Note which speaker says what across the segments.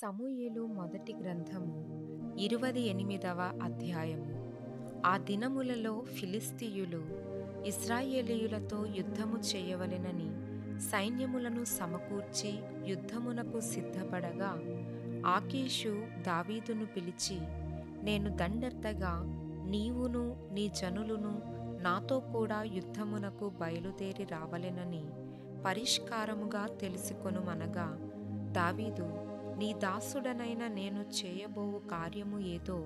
Speaker 1: సమూయేలు మొదటి గ్రంథము 28వ అధ్యాయము. ఆ దినములలో ఫిలిష్తీయులు ఇశ్రాయేలీయులతో యుద్ధము చేయవలెనని సైన్యములను సమకూర్చి యుద్ధమునకు సిద్ధపడగా, ఆకీషు దావీదును పిలిచి, నేను దండెత్తగా నీవును నీ జనులును నాతో కూడా యుద్ధమునకు బయలుదేరి రావలెనని పరిష్కారముగా తెలుసుకొనుమనగా, దావీదు, నీ దాసుడనైన నేను చేయబోవు కార్యము ఏదో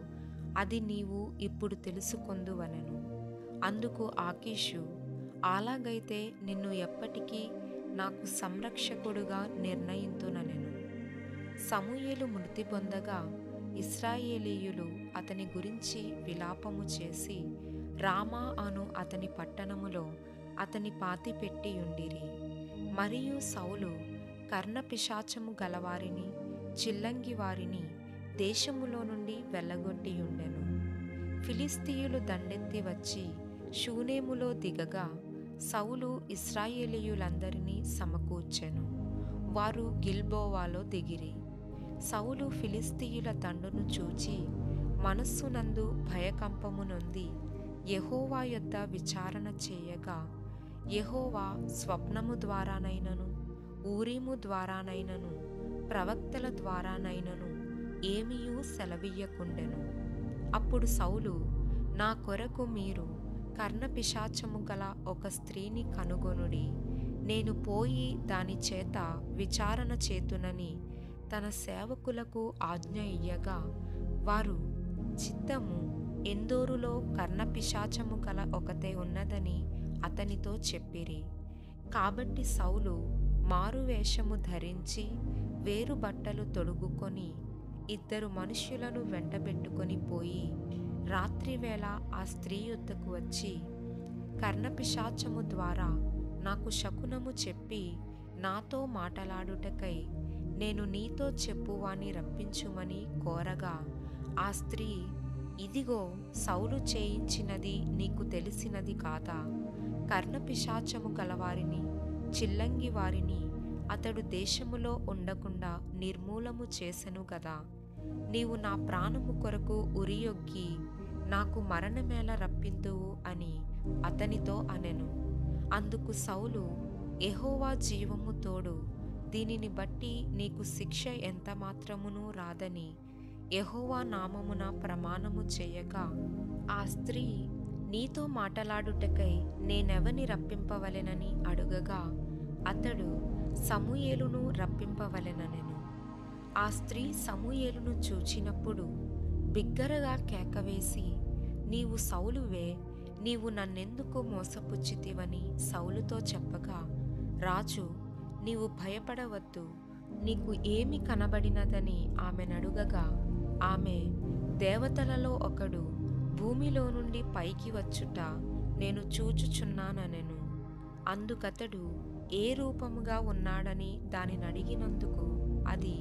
Speaker 1: అది నీవు ఇప్పుడు తెలుసుకొందువనెను. అందుకు ఆకీషు, అలాగైతే నిన్ను ఎప్పటికీ నాకు సంరక్షకుడుగా నిర్ణయింతుననెను. సమూయేలు మృతి పొందగా ఇశ్రాయేలీయులు అతని గురించి విలాపము చేసి రామా అను అతని పట్టణములో అతని పాతిపెట్టియుండిరి. మరియు సౌలు కర్ణపిశాచము గలవారిని చిల్లంగి వారిని దేశములో నుండి వెళ్ళగొట్టియుండెను. ఫిలిష్తీయులు దండెత్తి వచ్చి షూనేములో దిగగా సౌలు ఇశ్రాయేలీయులందరినీ సమకూర్చెను. వారు గిల్బోవాలో దిగిరి. సౌలు ఫిలిష్తీయుల దండును చూచి మనస్సునందు భయకంపము నొంది యెహోవా యొద్ద విచారణ చేయగా, యెహోవా స్వప్నము ద్వారానైనను ఊరీము ద్వారానైనను ప్రవక్తల ద్వారానైనను ఏమీయూ సెలవియ్యకుండెను. అప్పుడు సౌలు, నా కొరకు మీరు కర్ణపిశాచము గల ఒక స్త్రీని కనుగొనుడి, నేను పోయి దాని చేత విచారణ చేతునని తన సేవకులకు ఆజ్ఞ ఇయ్యగా, వారు చిత్తము, ఎందోరులో కర్ణపిశాచము గల ఒకతే ఉన్నదని అతనితో చెప్పిరి. కాబట్టి సౌలు మారువేషము ధరించి వేరు బట్టలు తొడుగుకొని 2 మనుష్యులను వెంటబెట్టుకొని పోయి రాత్రివేళ ఆ స్త్రీ యొద్దకు వచ్చి, కర్ణపిశాచము ద్వారా నాకు శకునము చెప్పి నాతో మాటలాడుటకై నేను నీతో చెప్పువాని రప్పించుమని కోరగా, ఆ స్త్రీ, ఇదిగో సౌలు చేయించినది నీకు తెలిసినది కాదా? కర్ణపిశాచము గలవారిని చిల్లంగి వారిని అతడు దేశములో ఉండకుండా నిర్మూలము చేసెను గదా. నీవు నా ప్రాణము కొరకు ఉరియొగ్గి నాకు మరణమేళ రప్పింతువు అని అతనితో అనెను. అందుకు సౌలు, యెహోవా జీవము తోడు, దీనిని బట్టి నీకు శిక్ష ఎంత మాత్రమునూ రాదని యెహోవా నామమున ప్రమాణము చేయగా, ఆ స్త్రీ, నీతో మాటలాడుటకై నేనెవని రప్పింపవలెనని అడుగగా, అతడు సమూయేలును రప్పింపవలెననెను. ఆ స్త్రీ సమూయేలును చూచినప్పుడు బిగ్గరగా కేకవేసి, నీవు సౌలువే, నీవు నన్నెందుకు మోసపుచ్చితివని సౌలుతో చెప్పగా, రాజు, నీవు భయపడవద్దు, నీకు ఏమి కనబడినదని ఆమెనడుగగా, ఆమె, దేవతలలో ఒకడు భూమిలో నుండి పైకి వచ్చుట నేను చూచుచున్నాననెను. అందుకతడు ఏ రూపముగా ఉన్నాడని దానినడిగినందుకు, అది,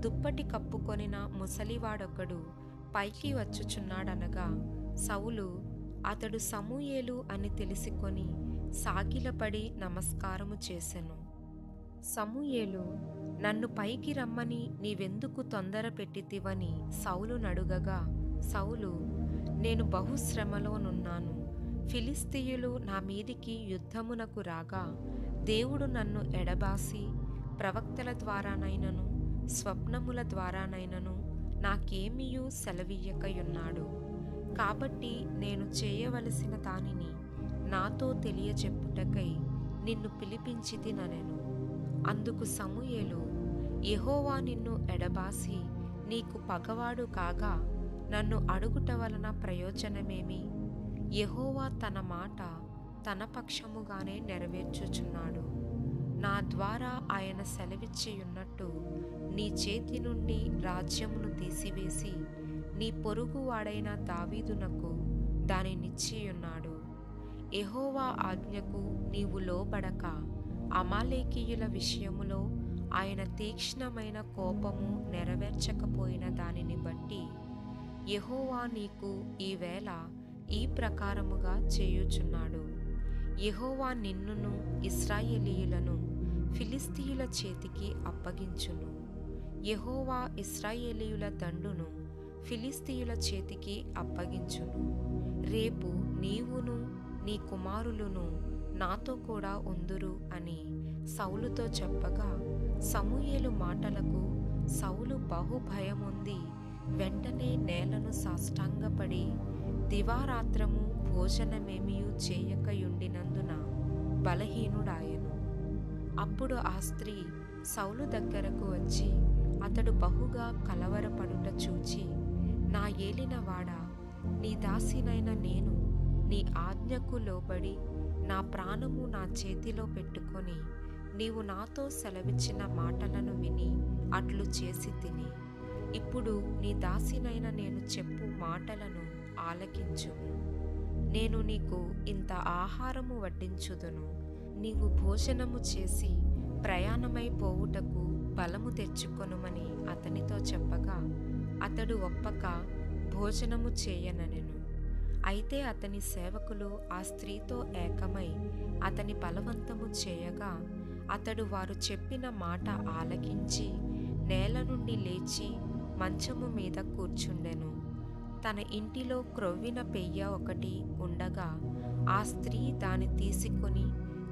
Speaker 1: దుప్పటి కప్పుకొనిన ముసలివాడొకడు పైకి వచ్చుచున్నాడనగా, సౌలు అతడు సమూయేలు అని తెలిసికొని సాగిలపడి నమస్కారము చేసెను. సమూయేలు, నన్ను పైకి రమ్మని నీవెందుకు తొందర పెట్టితివని సౌలు నడుగగా, సౌలు, నేను బహుశ్రమలోనున్నాను. ఫిలిష్తీయులు నా మీదికి యుద్ధమునకు రాగా దేవుడు నన్ను ఎడబాసి ప్రవక్తల ద్వారానైనను స్వప్నముల ద్వారానైనను నాకేమీయూ సెలవియ్యకయున్నాడు. కాబట్టి నేను చేయవలసిన దానిని నాతో తెలియచెప్పుటకై నిన్ను పిలిపించితిననెను. అందుకు సమూయేలు, యెహోవా నిన్ను ఎడబాసి నీకు పగవాడు కాగా నన్ను అడుగుట వలన ప్రయోజనమేమి? యెహోవా తన మాట తన పక్షముగానే నెరవేర్చుచున్నాడు. నా ద్వారా ఆయన సెలవిచ్చియున్నట్టు నీ చేతి నుండి రాజ్యమును తీసివేసి నీ పొరుగువాడైన దావీదునకు దానినిచ్చియున్నాడు. యెహోవా ఆజ్ఞకు నీవు లోబడక అమాలేకీయుల విషయములో ఆయన తీక్ష్ణమైన కోపము నెరవేర్చకపోయిన దానిని బట్టి యెహోవా నీకు ఈవేళ ఈ ప్రకారముగా చేయుచున్నాడు. యెహోవా నిన్నును ఇశ్రాయేలీయులను ఫిలిష్తీయుల చేతికి అప్పగించును. యెహోవా ఇశ్రాయేలీయుల దండును ఫిలిష్తీయుల చేతికి అప్పగించును. రేపు నీవును నీ కుమారులును నాతో కూడా ఉందురు అని సౌలుతో చెప్పగా, సమూయేలు మాటలకు సౌలు బహుభయముంది వెంటనే నేలను సాష్టాంగపడి దివారాత్రము భోజనమేమియూ చేయకయుండినందున బలహీనుడాయెను. అప్పుడు ఆ స్త్రీ సౌలు దగ్గరకు వచ్చి అతడు బహుగా కలవరపడుట చూచి, నా ఏలినవాడా, నీ దాసినైన నేను నీ ఆజ్ఞకు లోబడి నా ప్రాణము నా చేతిలో పెట్టుకొని నీవు నాతో సెలవిచ్చిన మాటలను విని అట్లు చేసి తిని. ఇప్పుడు నీ దాసినైన నేను చెప్పు మాటలను ఆలకించుము. నేను నీకు ఇంత ఆహారము వడ్డించుదును. నీవు భోజనము చేసి ప్రయాణమై పోవుటకు బలము తెచ్చుకొనుమని అతనితో చెప్పగా, అతడు ఒప్పక భోజనము చేయననెను. అయితే అతని సేవకులు ఆ స్త్రీతో ఏకమై అతని బలవంతము చేయగా, అతడు వారు చెప్పిన మాట ఆలకించి నేల నుండి లేచి మంచము మీద కూర్చుండెను. తన ఇంటిలో క్రొవ్విన పెయ్య ఒకటి ఉండగా ఆ స్త్రీ దాని తీసుకొని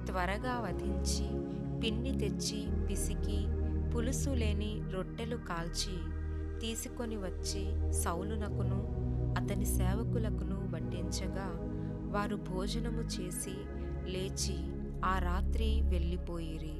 Speaker 1: త్వరగా వధించి పిండి తెచ్చి పిసికి పులుసు లేని రొట్టెలు కాల్చి తీసుకొని వచ్చి సౌలునకును అతని సేవకులకును వడ్డించగా, వారు భోజనము చేసి లేచి ఆ రాత్రి వెళ్ళిపోయిరి.